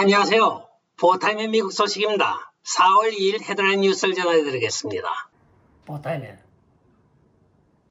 안녕하세요. 포타임의 미국 소식입니다. 4월 2일 헤드라인 뉴스를 전해드리겠습니다. 포타임에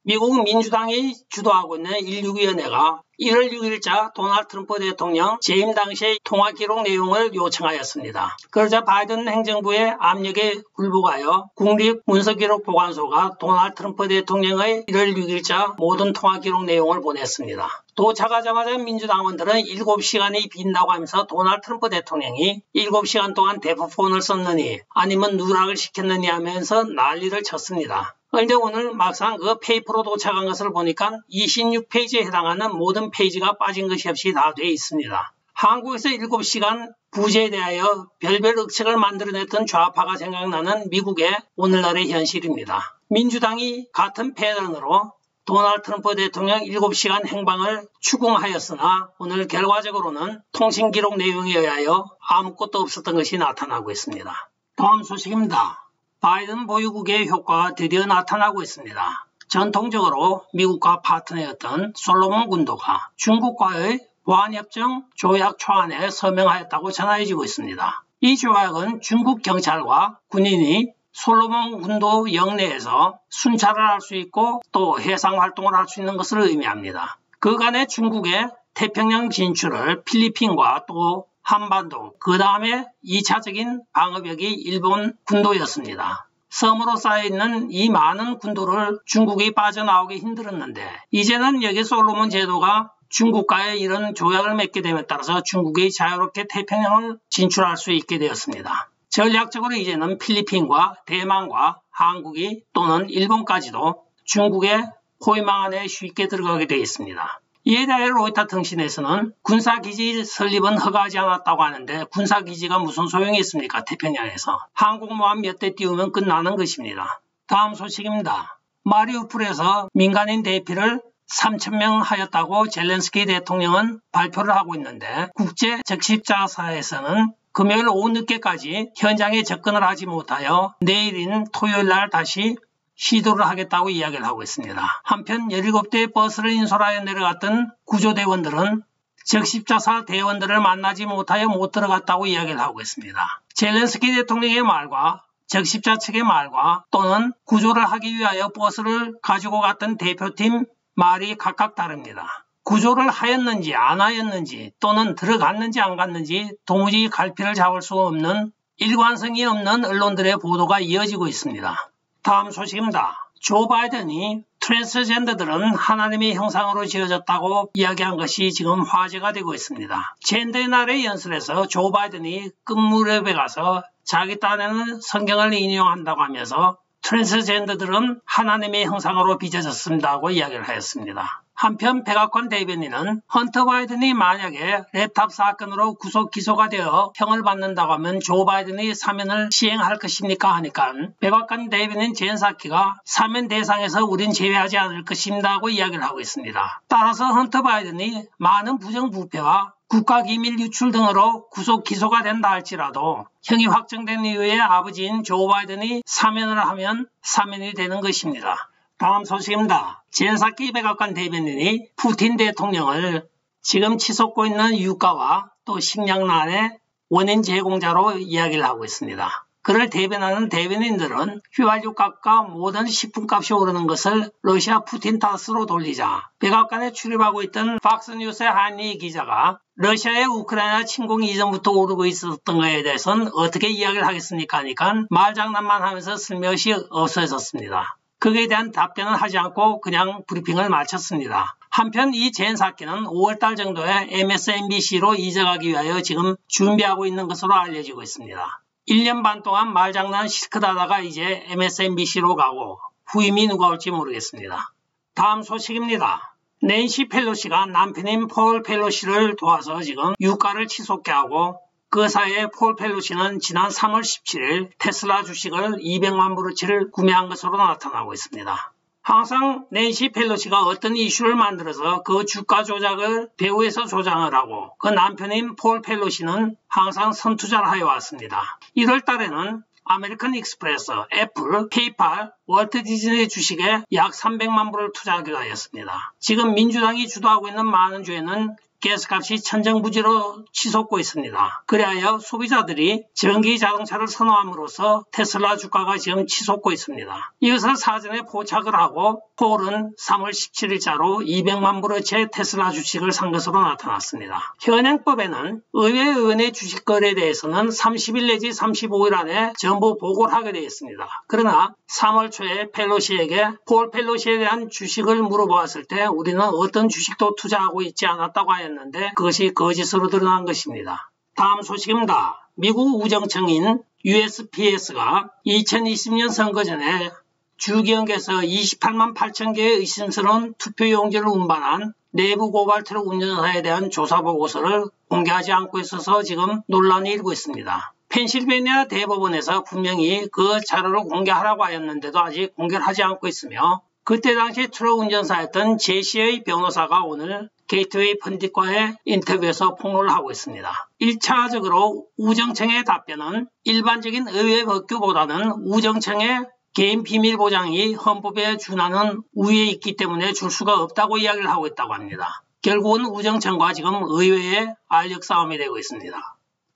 미국 민주당이 주도하고 있는 161위원회가 1월 6일자 도널드 트럼프 대통령 재임 당시의 통화 기록 내용을 요청하였습니다. 그러자 바이든 행정부의 압력에 굴복하여 국립문서기록보관소가 도널드 트럼프 대통령의 1월 6일자 모든 통화 기록 내용을 보냈습니다. 도착하자마자 민주당원들은 7시간이 빈다고 하면서 도널드 트럼프 대통령이 7시간 동안 대포폰을 썼느니 아니면 누락을 시켰느니 하면서 난리를 쳤습니다. 그런데 오늘 막상 그 페이퍼로 도착한 것을 보니까 26페이지에 해당하는 모든 페이지가 빠진 것이 없이 다 되어 있습니다. 한국에서 7시간 부재에 대하여 별별 억측을 만들어냈던 좌파가 생각나는 미국의 오늘날의 현실입니다. 민주당이 같은 패턴으로 도널드 트럼프 대통령 7시간 행방을 추궁하였으나 오늘 결과적으로는 통신기록 내용에 의하여 아무것도 없었던 것이 나타나고 있습니다. 다음 소식입니다. 바이든 보유국의 효과가 드디어 나타나고 있습니다. 전통적으로 미국과 파트너였던 솔로몬 군도가 중국과의 보안협정 조약 초안에 서명하였다고 전해지고 있습니다. 이 조약은 중국 경찰과 군인이 솔로몬 군도 영내에서 순찰을 할 수 있고 또 해상 활동을 할 수 있는 것을 의미합니다. 그간의 중국의 태평양 진출을 필리핀과 또 한반도, 그 다음에 2차적인 방어벽이 일본 군도였습니다. 섬으로 쌓여있는 이 많은 군도를 중국이 빠져나오기 힘들었는데 이제는 여기 솔로몬 제도가 중국과의 이런 조약을 맺게 됨에 따라서 중국이 자유롭게 태평양을 진출할 수 있게 되었습니다. 전략적으로 이제는 필리핀과 대만과 한국이 또는 일본까지도 중국의 포위망 안에 쉽게 들어가게 되어 있습니다. 이에 대해 로이터 통신에서는 군사기지 설립은 허가하지 않았다고 하는데 군사기지가 무슨 소용이 있습니까? 태평양에서. 항공모함 몇 대 띄우면 끝나는 것입니다. 다음 소식입니다. 마리우폴에서 민간인 대피를 3,000명 하였다고 젤렌스키 대통령은 발표를 하고 있는데 국제적십자사에서는 금요일 오후 늦게까지 현장에 접근을 하지 못하여 내일인 토요일날 다시 시도를 하겠다고 이야기를 하고 있습니다. 한편 17대의 버스를 인솔하여 내려갔던 구조대원들은 적십자사 대원들을 만나지 못하여 못 들어갔다고 이야기를 하고 있습니다. 젤렌스키 대통령의 말과 적십자 측의 말과 또는 구조를 하기 위하여 버스를 가지고 갔던 대표팀 말이 각각 다릅니다. 구조를 하였는지 안 하였는지 또는 들어갔는지 안 갔는지 도무지 갈피를 잡을 수 없는 일관성이 없는 언론들의 보도가 이어지고 있습니다. 다음 소식입니다. 조 바이든이 트랜스젠더들은 하나님의 형상으로 지어졌다고 이야기한 것이 지금 화제가 되고 있습니다. 젠더의 날의 연설에서 조 바이든이 끝무렵에 가서 자기 딴에는 성경을 인용한다고 하면서 트랜스젠더들은 하나님의 형상으로 빚어졌습니다 하고 이야기를 하였습니다. 한편 백악관 대변인은 헌터 바이든이 만약에 랩탑 사건으로 구속 기소가 되어 형을 받는다고 하면 조 바이든이 사면을 시행할 것입니까 하니까 백악관 대변인 젠 사키가 사면 대상에서 우린 제외하지 않을 것입니다 하고 이야기를 하고 있습니다. 따라서 헌터 바이든이 많은 부정부패와 국가기밀 유출 등으로 구속 기소가 된다 할지라도 형이 확정된 이후에 아버지인 조 바이든이 사면을 하면 사면이 되는 것입니다. 다음 소식입니다. 젠 사키 백악관 대변인이 푸틴 대통령을 지금 치솟고 있는 유가와 또 식량난의 원인 제공자로 이야기를 하고 있습니다. 그를 대변하는 대변인들은 휘발유 값과 모든 식품값이 오르는 것을 러시아 푸틴 탓으로 돌리자 백악관에 출입하고 있던 팍스뉴스의 한리 기자가 러시아의 우크라이나 침공 이전부터 오르고 있었던 것에 대해서는 어떻게 이야기를 하겠습니까 하니까 말장난만 하면서 슬며시 없어졌습니다. 거기에 대한 답변은 하지 않고 그냥 브리핑을 마쳤습니다. 한편 이 젠 사키는 5월달 정도에 MSNBC로 이적하기 위하여 지금 준비하고 있는 것으로 알려지고 있습니다. 1년 반 동안 말장난 실컷 하다가 이제 MSNBC로 가고 후임이 누가 올지 모르겠습니다. 다음 소식입니다. 낸시 펠로시가 남편인 폴 펠로시를 도와서 지금 유가를 치솟게 하고 그 사이에 폴 펠로시는 지난 3월 17일 테슬라 주식을 200만 불어치를 구매한 것으로 나타나고 있습니다. 항상 낸시 펠로시가 어떤 이슈를 만들어서 그 주가 조작을 배후에서 조장을 하고 그 남편인 폴 펠로시는 항상 선투자를 하여 왔습니다. 1월 달에는 아메리칸 익스프레스, 애플, 페이팔, 월트 디즈니 주식에 약 300만 불을 투자하기로 하였습니다. 지금 민주당이 주도하고 있는 많은 주에는 가스값이 천정부지로 치솟고 있습니다. 그리하여 소비자들이 전기 자동차를 선호함으로써 테슬라 주가가 지금 치솟고 있습니다. 이것을 사전에 포착을 하고 폴은 3월 17일자로 200만 불어치의 테슬라 주식을 산 것으로 나타났습니다. 현행법에는 의회 의원의 주식 거래에 대해서는 30일 내지 35일 안에 전부 보고를 하게 되어 있습니다. 그러나 3월 초에 펠로시에게 폴 펠로시에 대한 주식을 물어보았을 때 우리는 어떤 주식도 투자하고 있지 않았다고 하였는데 그것이 거짓으로 드러난 것입니다. 다음 소식입니다. 미국 우정청인 USPS가 2020년 선거 전에 주기형에서 28만 8천 개의 의심스러운 투표용지를 운반한 내부 고발 트럭 운전사에 대한 조사 보고서를 공개하지 않고 있어서 지금 논란이 일고 있습니다. 펜실베니아 대법원에서 분명히 그 자료를 공개하라고 하였는데도 아직 공개를 하지 않고 있으며 그때 당시 트럭 운전사였던 제시의 변호사가 오늘 게이트웨이 펀딧과의 인터뷰에서 폭로를 하고 있습니다. 1차적으로 우정청의 답변은 일반적인 의회 법규보다는 우정청의 개인 비밀 보장이 헌법에 준하는 우위에 있기 때문에 줄 수가 없다고 이야기를 하고 있다고 합니다. 결국은 우정청과 지금 의회의 알력 싸움이 되고 있습니다.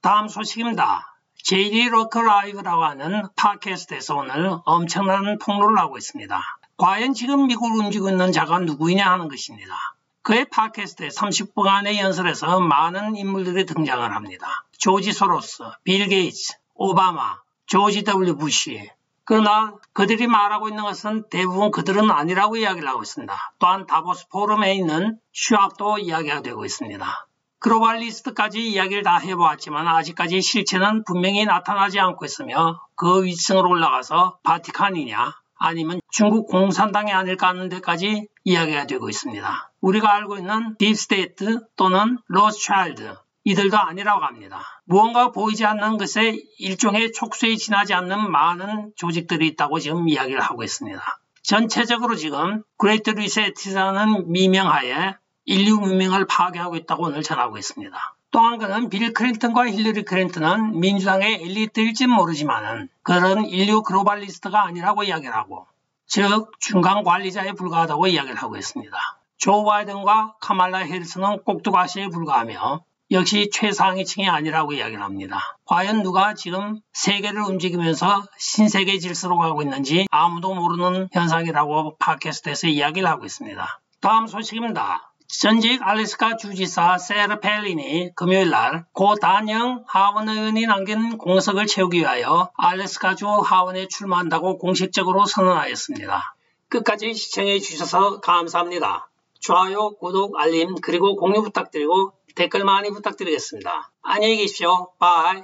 다음 소식입니다. JD 로커 라이브라고 하는 팟캐스트에서 오늘 엄청난 폭로를 하고 있습니다. 과연 지금 미국을 움직이고 있는 자가 누구이냐 하는 것입니다. 그의 팟캐스트에 30분간의 연설에서 많은 인물들이 등장을 합니다. 조지 소로스, 빌 게이츠, 오바마, 조지 W. 부시. 그러나 그들이 말하고 있는 것은 대부분 그들은 아니라고 이야기를 하고 있습니다. 또한 다보스 포럼에 있는 슈왑도 이야기가 되고 있습니다. 글로벌리스트까지 이야기를 다 해보았지만 아직까지 실체는 분명히 나타나지 않고 있으며 그 위층으로 올라가서 바티칸이냐 아니면 중국 공산당이 아닐까 하는 데까지 이야기가 되고 있습니다. 우리가 알고 있는 딥스테이트 또는 로스차일드 이들도 아니라고 합니다. 무언가 보이지 않는 것에 일종의 촉수에 지나지 않는 많은 조직들이 있다고 지금 이야기를 하고 있습니다. 전체적으로 지금 그레이트 리셋이라는 미명하에 인류 문명을 파괴하고 있다고 오늘 전하고 있습니다. 또 한 가지는 빌 클린턴과 힐러리 클린턴은 민주당의 엘리트일진 모르지만 그런 인류 글로벌리스트가 아니라고 이야기를 하고 즉 중간 관리자에 불과하다고 이야기를 하고 있습니다. 조 바이든과 카말라 해리스는 꼭두가시에 불과하며 역시 최상위층이 아니라고 이야기를 합니다. 과연 누가 지금 세계를 움직이면서 신세계 질서로 가고 있는지 아무도 모르는 현상이라고 팟캐스트에서 이야기를 하고 있습니다. 다음 소식입니다. 전직 알래스카 주지사 세라 펠린이 금요일날 고 단영 하원 의원이 남긴 공석을 채우기 위하여 알래스카주 하원에 출마한다고 공식적으로 선언하였습니다. 끝까지 시청해 주셔서 감사합니다. 좋아요, 구독, 알림 그리고 공유 부탁드리고 댓글 많이 부탁드리겠습니다. 안녕히 계십시오. 바이.